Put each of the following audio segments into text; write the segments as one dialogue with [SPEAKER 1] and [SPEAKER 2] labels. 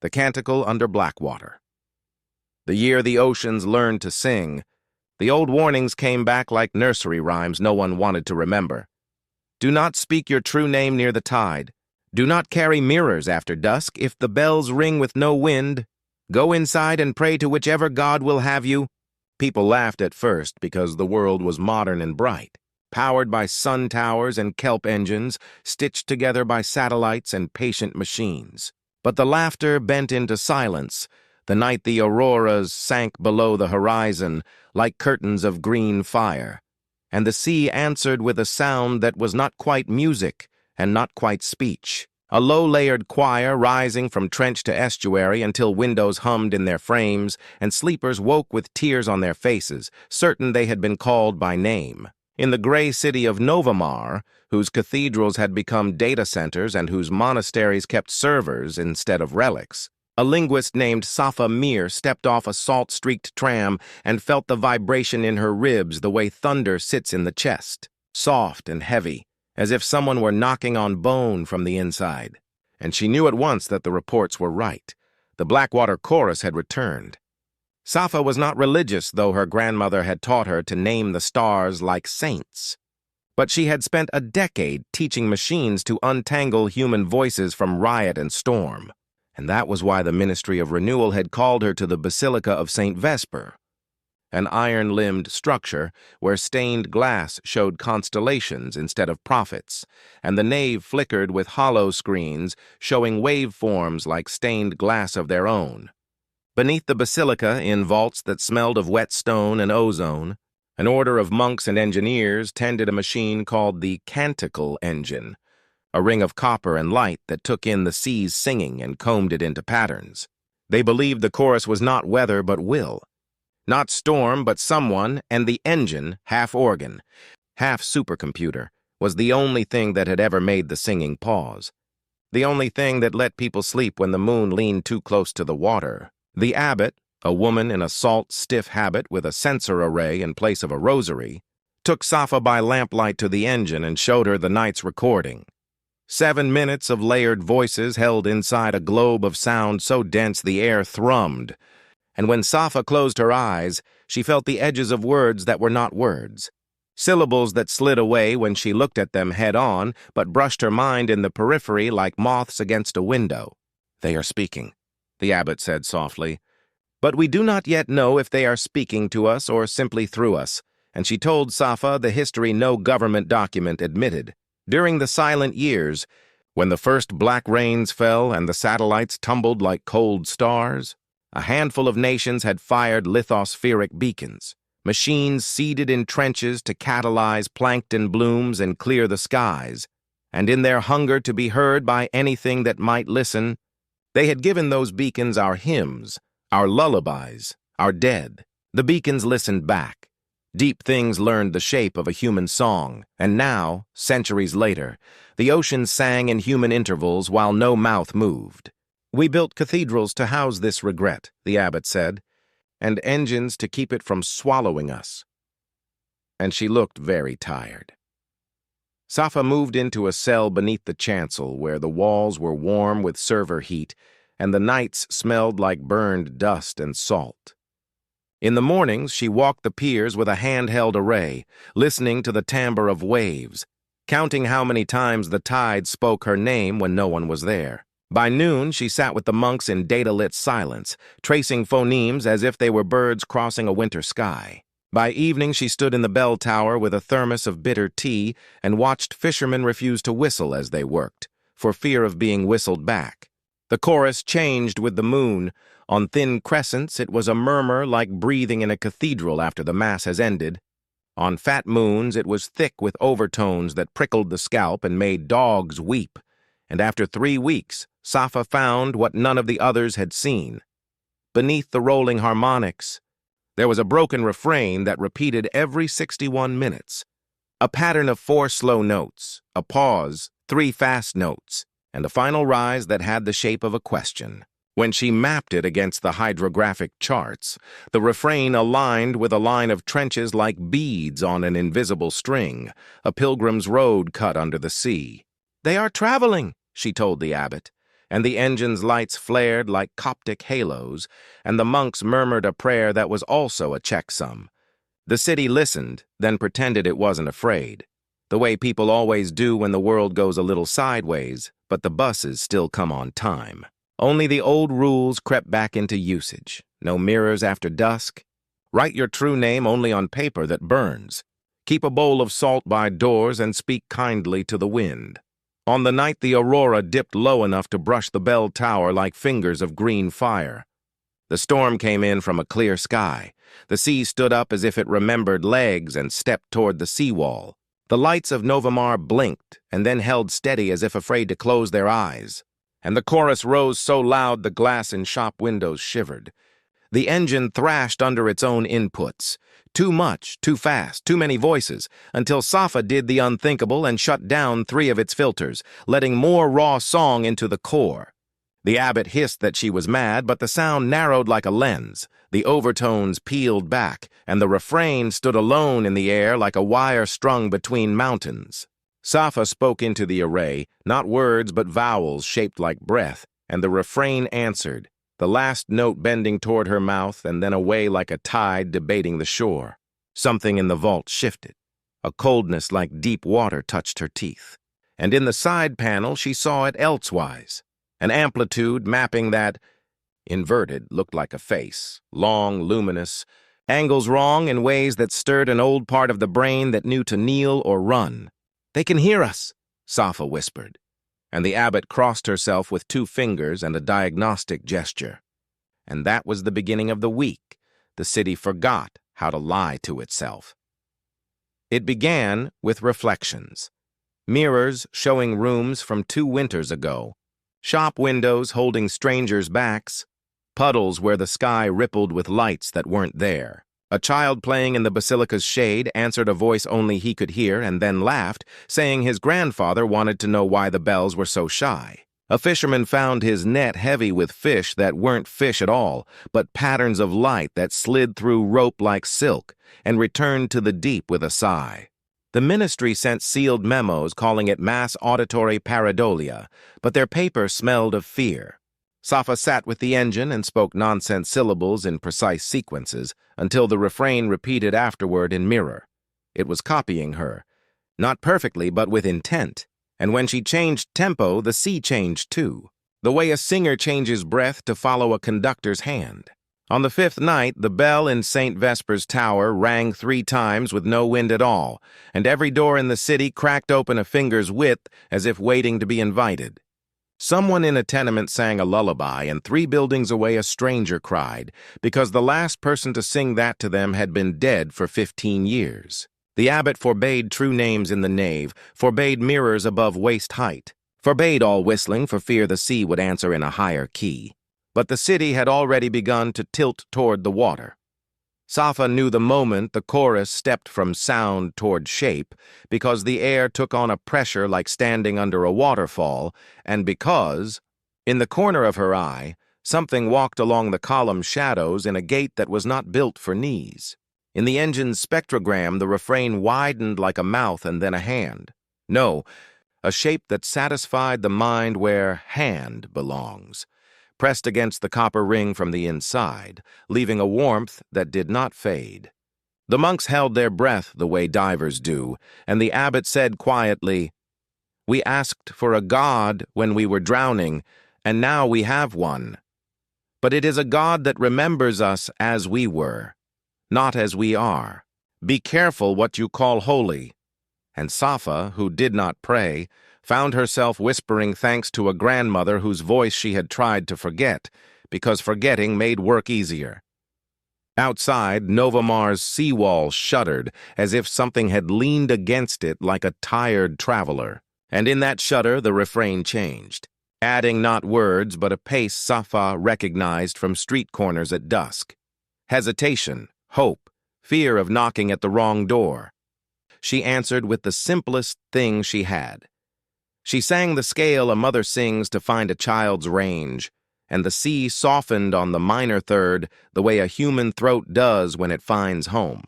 [SPEAKER 1] The Canticle under Blackwater. The year the oceans learned to sing, the old warnings came back like nursery rhymes no one wanted to remember. Do not speak your true name near the tide. Do not carry mirrors after dusk. If the bells ring with no wind, go inside and pray to whichever God will have you. People laughed at first because the world was modern and bright, powered by sun towers and kelp engines, stitched together by satellites and patient machines. But the laughter bent into silence the night the auroras sank below the horizon like curtains of green fire, and the sea answered with a sound that was not quite music and not quite speech, a low-layered choir rising from trench to estuary until windows hummed in their frames and sleepers woke with tears on their faces, certain they had been called by name. In the gray city of Novamar, whose cathedrals had become data centers and whose monasteries kept servers instead of relics, a linguist named Safa Mir stepped off a salt-streaked tram and felt the vibration in her ribs the way thunder sits in the chest, soft and heavy, as if someone were knocking on bone from the inside. And she knew at once that the reports were right. The Blackwater chorus had returned. Safa was not religious, though her grandmother had taught her to name the stars like saints. But she had spent a decade teaching machines to untangle human voices from riot and storm. And that was why the Ministry of Renewal had called her to the Basilica of St. Vesper, an iron-limbed structure where stained glass showed constellations instead of prophets, and the nave flickered with hollow screens showing waveforms like stained glass of their own. Beneath the basilica, in vaults that smelled of wet stone and ozone, an order of monks and engineers tended a machine called the Canticle engine, a ring of copper and light that took in the sea's singing and combed it into patterns. They believed the chorus was not weather but will, not storm but someone, and the engine, half organ, half supercomputer, was the only thing that had ever made the singing pause, the only thing that let people sleep when the moon leaned too close to the water. The abbot, a woman in a salt-stiff habit with a censer array in place of a rosary, took Safa by lamplight to the engine and showed her the night's recording. 7 minutes of layered voices held inside a globe of sound so dense the air thrummed, and when Safa closed her eyes, she felt the edges of words that were not words, syllables that slid away when she looked at them head-on but brushed her mind in the periphery like moths against a window. "They are speaking," the abbot said softly. "But we do not yet know if they are speaking to us or simply through us," and she told Safa the history no government document admitted. During the silent years, when the first black rains fell and the satellites tumbled like cold stars, a handful of nations had fired lithospheric beacons, machines seeded in trenches to catalyze plankton blooms and clear the skies, and in their hunger to be heard by anything that might listen, they had given those beacons our hymns, our lullabies, our dead. The beacons listened back. Deep things learned the shape of a human song, and now, centuries later, the ocean sang in human intervals while no mouth moved. "We built cathedrals to house this regret," the abbot said, "and engines to keep it from swallowing us." And she looked very tired. Safa moved into a cell beneath the chancel where the walls were warm with server heat and the nights smelled like burned dust and salt. In the mornings, she walked the piers with a handheld array, listening to the timbre of waves, counting how many times the tide spoke her name when no one was there. By noon, she sat with the monks in data-lit silence, tracing phonemes as if they were birds crossing a winter sky. By evening, she stood in the bell tower with a thermos of bitter tea and watched fishermen refuse to whistle as they worked, for fear of being whistled back. The chorus changed with the moon. On thin crescents, it was a murmur like breathing in a cathedral after the mass has ended. On fat moons, it was thick with overtones that prickled the scalp and made dogs weep. And after 3 weeks, Safa found what none of the others had seen. Beneath the rolling harmonics, there was a broken refrain that repeated every 61 minutes. A pattern of 4 slow notes, a pause, 3 fast notes, and a final rise that had the shape of a question. When she mapped it against the hydrographic charts, the refrain aligned with a line of trenches like beads on an invisible string, a pilgrim's road cut under the sea. "They are traveling," she told the abbot. and the engine's lights flared like Coptic halos, and the monks murmured a prayer that was also a checksum. The city listened, then pretended it wasn't afraid, the way people always do when the world goes a little sideways, but the buses still come on time. Only the old rules crept back into usage. No mirrors after dusk. Write your true name only on paper that burns. Keep a bowl of salt by doors and speak kindly to the wind. On the night the aurora dipped low enough to brush the bell tower like fingers of green fire. The storm came in from a clear sky. The sea stood up as if it remembered legs and stepped toward the seawall. The lights of Novamar blinked and then held steady as if afraid to close their eyes. And the chorus rose so loud the glass in shop windows shivered. The engine thrashed under its own inputs. Too much, too fast, too many voices, until Safa did the unthinkable and shut down 3 of its filters, letting more raw song into the core. The abbot hissed that she was mad, but the sound narrowed like a lens. The overtones peeled back, and the refrain stood alone in the air like a wire strung between mountains. Safa spoke into the array, not words but vowels shaped like breath, and the refrain answered, the last note bending toward her mouth and then away like a tide debating the shore. Something in the vault shifted. A coldness like deep water touched her teeth. And in the side panel she saw it elsewise. An amplitude mapping that, inverted, looked like a face, long, luminous, angles wrong in ways that stirred an old part of the brain that knew to kneel or run. "They can hear us," Safa whispered, and the abbot crossed herself with 2 fingers and a diagnostic gesture. And that was the beginning of the week. The city forgot how to lie to itself. It began with reflections. Mirrors showing rooms from 2 winters ago. Shop windows holding strangers' backs. Puddles where the sky rippled with lights that weren't there. A child playing in the basilica's shade answered a voice only he could hear and then laughed, saying his grandfather wanted to know why the bells were so shy. A fisherman found his net heavy with fish that weren't fish at all, but patterns of light that slid through rope like silk, and returned to the deep with a sigh. The ministry sent sealed memos calling it mass auditory pareidolia, but their paper smelled of fear. Safa sat with the engine and spoke nonsense syllables in precise sequences until the refrain repeated afterward in mirror. It was copying her, not perfectly but with intent, and when she changed tempo, the sea changed too, the way a singer changes breath to follow a conductor's hand. On the 5th night, the bell in St. Vesper's Tower rang 3 times with no wind at all, and every door in the city cracked open a finger's width as if waiting to be invited. Someone in a tenement sang a lullaby, and 3 buildings away a stranger cried, because the last person to sing that to them had been dead for 15 years. The abbot forbade true names in the nave, forbade mirrors above waist height, forbade all whistling for fear the sea would answer in a higher key. But the city had already begun to tilt toward the water. Safa knew the moment the chorus stepped from sound toward shape, because the air took on a pressure like standing under a waterfall, and because, in the corner of her eye, something walked along the column shadows in a gait that was not built for knees. In the engine's spectrogram, the refrain widened like a mouth and then a hand. No, a shape that satisfied the mind where hand belongs, pressed against the copper ring from the inside, leaving a warmth that did not fade. The monks held their breath the way divers do, and the abbot said quietly, "We asked for a God when we were drowning, and now we have one. But it is a God that remembers us as we were, not as we are. Be careful what you call holy." And Safa, who did not pray, found herself whispering thanks to a grandmother whose voice she had tried to forget, because forgetting made work easier. Outside, Novamar's seawall shuddered as if something had leaned against it like a tired traveler. And in that shudder, the refrain changed, adding not words but a pace Safa recognized from street corners at dusk. Hesitation, hope, fear of knocking at the wrong door. She answered with the simplest thing she had. She sang the scale a mother sings to find a child's range, and the sea softened on the minor third the way a human throat does when it finds home.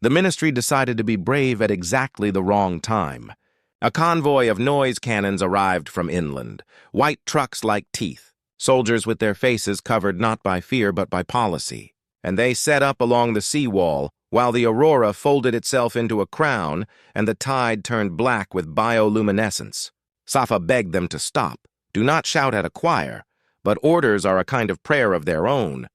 [SPEAKER 1] The ministry decided to be brave at exactly the wrong time. A convoy of noise cannons arrived from inland, white trucks like teeth, soldiers with their faces covered not by fear but by policy, and they set up along the seawall while the aurora folded itself into a crown and the tide turned black with bioluminescence. Safa begged them to stop. Do not shout at a choir, but orders are a kind of prayer of their own.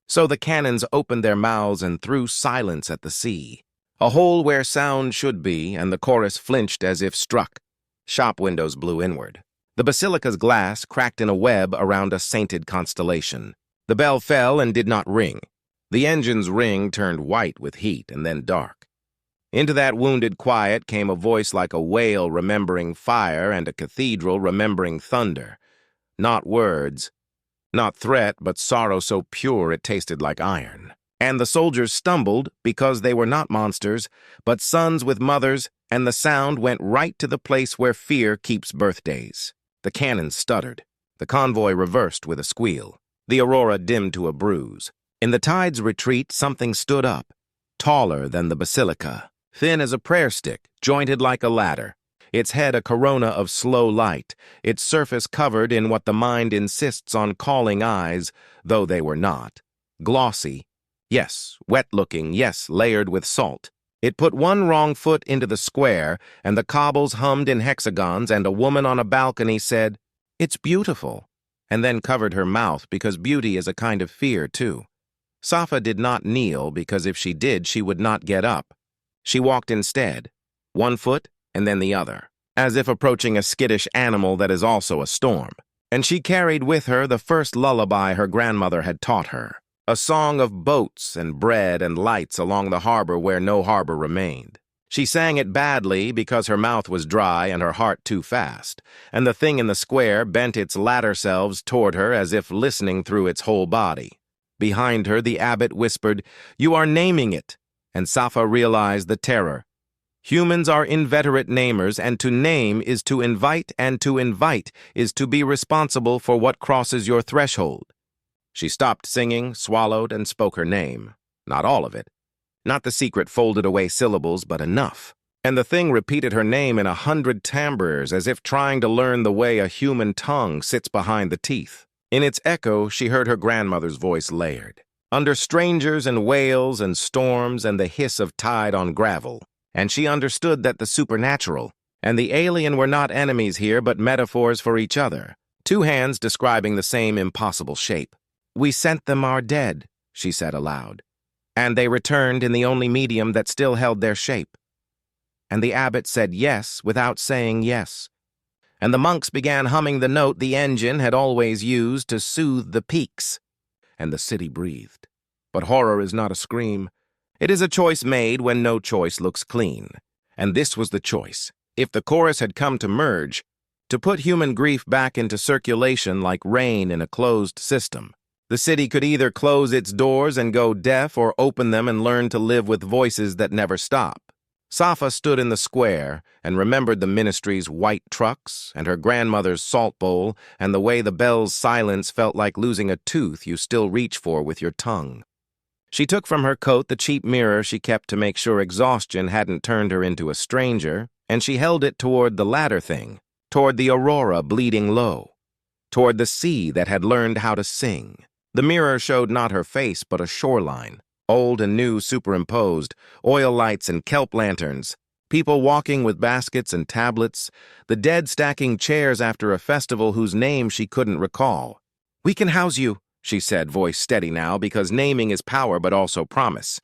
[SPEAKER 1] So the cannons opened their mouths and threw silence at the sea. A hole where sound should be, and the chorus flinched as if struck. Shop windows blew inward. The basilica's glass cracked in a web around a sainted constellation. The bell fell and did not ring. The engine's ring turned white with heat and then dark. Into that wounded quiet came a voice like a whale remembering fire and a cathedral remembering thunder. Not words, not threat, but sorrow so pure it tasted like iron. And the soldiers stumbled because they were not monsters, but sons with mothers, and the sound went right to the place where fear keeps birthdays. The cannons stuttered. The convoy reversed with a squeal. The aurora dimmed to a bruise. In the tide's retreat, something stood up, taller than the basilica, thin as a prayer stick, jointed like a ladder, its head a corona of slow light, its surface covered in what the mind insists on calling eyes, though they were not. Glossy, yes, wet-looking, yes, layered with salt. It put one wrong foot into the square, and the cobbles hummed in hexagons, and a woman on a balcony said, "It's beautiful," and then covered her mouth because beauty is a kind of fear, too. Safa did not kneel because if she did, she would not get up. She walked instead, one foot and then the other, as if approaching a skittish animal that is also a storm. And she carried with her the first lullaby her grandmother had taught her, a song of boats and bread and lights along the harbor where no harbor remained. She sang it badly because her mouth was dry and her heart too fast, and the thing in the square bent its latter selves toward her as if listening through its whole body. Behind her, the abbot whispered, "You are naming it," and Safa realized the terror. Humans are inveterate namers, and to name is to invite, and to invite is to be responsible for what crosses your threshold. She stopped singing, swallowed, and spoke her name. Not all of it. Not the secret folded-away syllables, but enough. And the thing repeated her name in 100 timbres, as if trying to learn the way a human tongue sits behind the teeth. In its echo, she heard her grandmother's voice layered. Under strangers and wails and storms and the hiss of tide on gravel. And she understood that the supernatural and the alien were not enemies here, but metaphors for each other. Two hands describing the same impossible shape. "We sent them our dead," she said aloud. And they returned in the only medium that still held their shape. And the abbot said yes without saying yes. And the monks began humming the note the engine had always used to soothe the peaks. And the city breathed. But horror is not a scream. It is a choice made when no choice looks clean. And this was the choice. If the chorus had come to merge, to put human grief back into circulation like rain in a closed system. The city could either close its doors and go deaf or open them and learn to live with voices that never stop. Safa stood in the square and remembered the ministry's white trucks and her grandmother's salt bowl and the way the bell's silence felt like losing a tooth you still reach for with your tongue. She took from her coat the cheap mirror she kept to make sure exhaustion hadn't turned her into a stranger, and she held it toward the latter thing, toward the aurora bleeding low, toward the sea that had learned how to sing. The mirror showed not her face but a shoreline, old and new superimposed, oil lights and kelp lanterns, people walking with baskets and tablets, the dead stacking chairs after a festival whose name she couldn't recall. "We can house you," she said, voice steady now, because naming is power but also promise.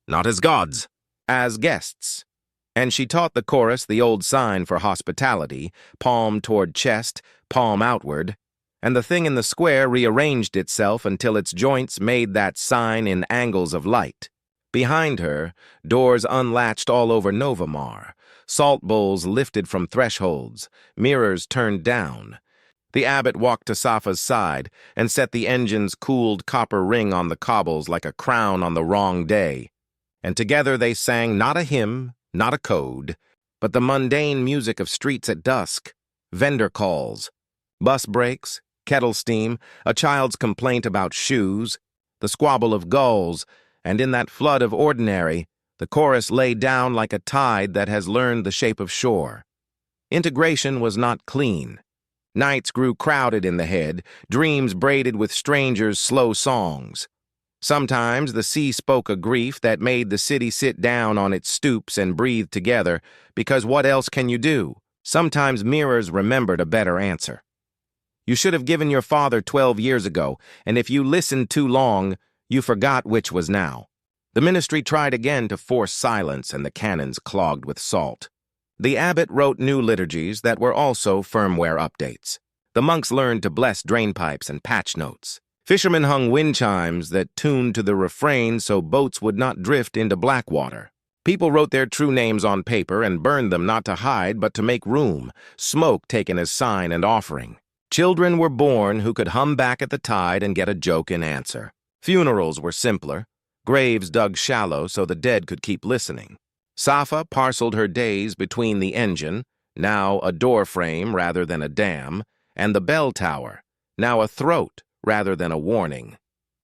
[SPEAKER 1] "Not as gods, as guests." And she taught the chorus the old sign for hospitality, palm toward chest, palm outward, and the thing in the square rearranged itself until its joints made that sign in angles of light. Behind her, doors unlatched all over Novamar, salt bowls lifted from thresholds, mirrors turned down. The abbot walked to Safa's side and set the engine's cooled copper ring on the cobbles like a crown on the wrong day. And together they sang not a hymn, not a code, but the mundane music of streets at dusk, vendor calls, bus brakes, kettle steam, a child's complaint about shoes, the squabble of gulls, and in that flood of ordinary, the chorus lay down like a tide that has learned the shape of shore. Integration was not clean. Nights grew crowded in the head, dreams braided with strangers' slow songs. Sometimes the sea spoke a grief that made the city sit down on its stoops and breathe together, because what else can you do? Sometimes mirrors remembered a better answer. You should have given your father 12 years ago, and if you listened too long, you forgot which was now. The ministry tried again to force silence, and the canons clogged with salt. The abbot wrote new liturgies that were also firmware updates. The monks learned to bless drainpipes and patch notes. Fishermen hung wind chimes that tuned to the refrain so boats would not drift into Blackwater. People wrote their true names on paper and burned them not to hide but to make room, smoke taken as sign and offering. Children were born who could hum back at the tide and get a joke in answer. Funerals were simpler. Graves dug shallow so the dead could keep listening. Safa parceled her days between the engine, now a door frame rather than a dam, and the bell tower, now a throat rather than a warning.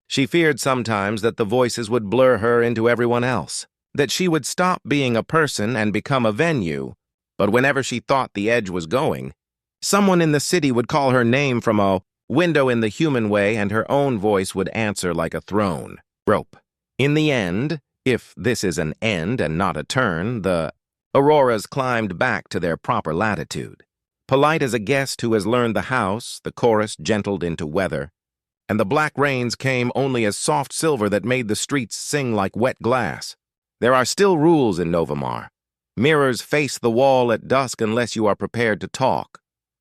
[SPEAKER 1] She feared sometimes that the voices would blur her into everyone else, that she would stop being a person and become a venue, but whenever she thought the edge was going, someone in the city would call her name from a window in the human way and her own voice would answer like a throne. Rope. In the end, if this is an end and not a turn, the Auroras climbed back to their proper latitude. Polite as a guest who has learned the house, the chorus gentled into weather, and the black rains came only as soft silver that made the streets sing like wet glass. There are still rules in Novamar. Mirrors face the wall at dusk unless you are prepared to talk.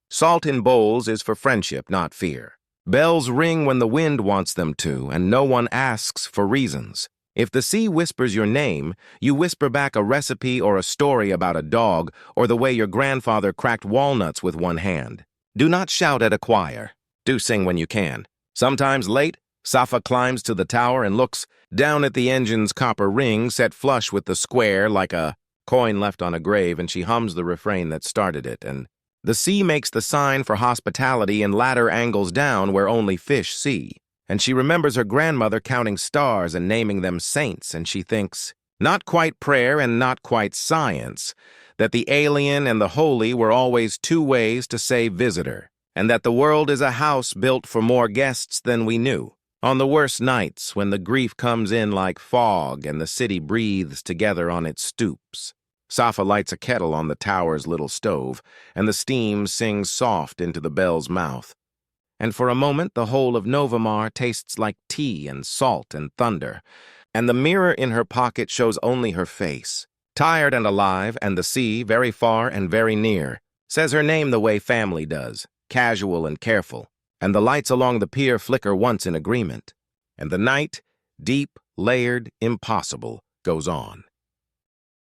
[SPEAKER 1] Salt in bowls is for friendship, not fear. Bells ring when the wind wants them to, and no one asks for reasons. If the sea whispers your name, you whisper back a recipe or a story about a dog or the way your grandfather cracked walnuts with one hand. Do not shout at a choir. Do sing when you can. Sometimes late, Safa climbs to the tower and looks down at the engine's copper ring set flush with the square like a coin left on a grave, and she hums the refrain that started it, and the sea makes the sign for hospitality in ladder angles down where only fish see. And she remembers her grandmother counting stars and naming them saints, and she thinks, not quite prayer and not quite science, that the alien and the holy were always two ways to say visitor, and that the world is a house built for more guests than we knew. On the worst nights, when the grief comes in like fog and the city breathes together on its stoops, Safa lights a kettle on the tower's little stove, and the steam sings soft into the bell's mouth. And for a moment the whole of Novamar tastes like tea and salt and thunder, and the mirror in her pocket shows only her face, tired and alive, and the sea, very far and very near, says her name the way family does, casual and careful, and the lights along the pier flicker once in agreement, and the night, deep, layered, impossible, goes on.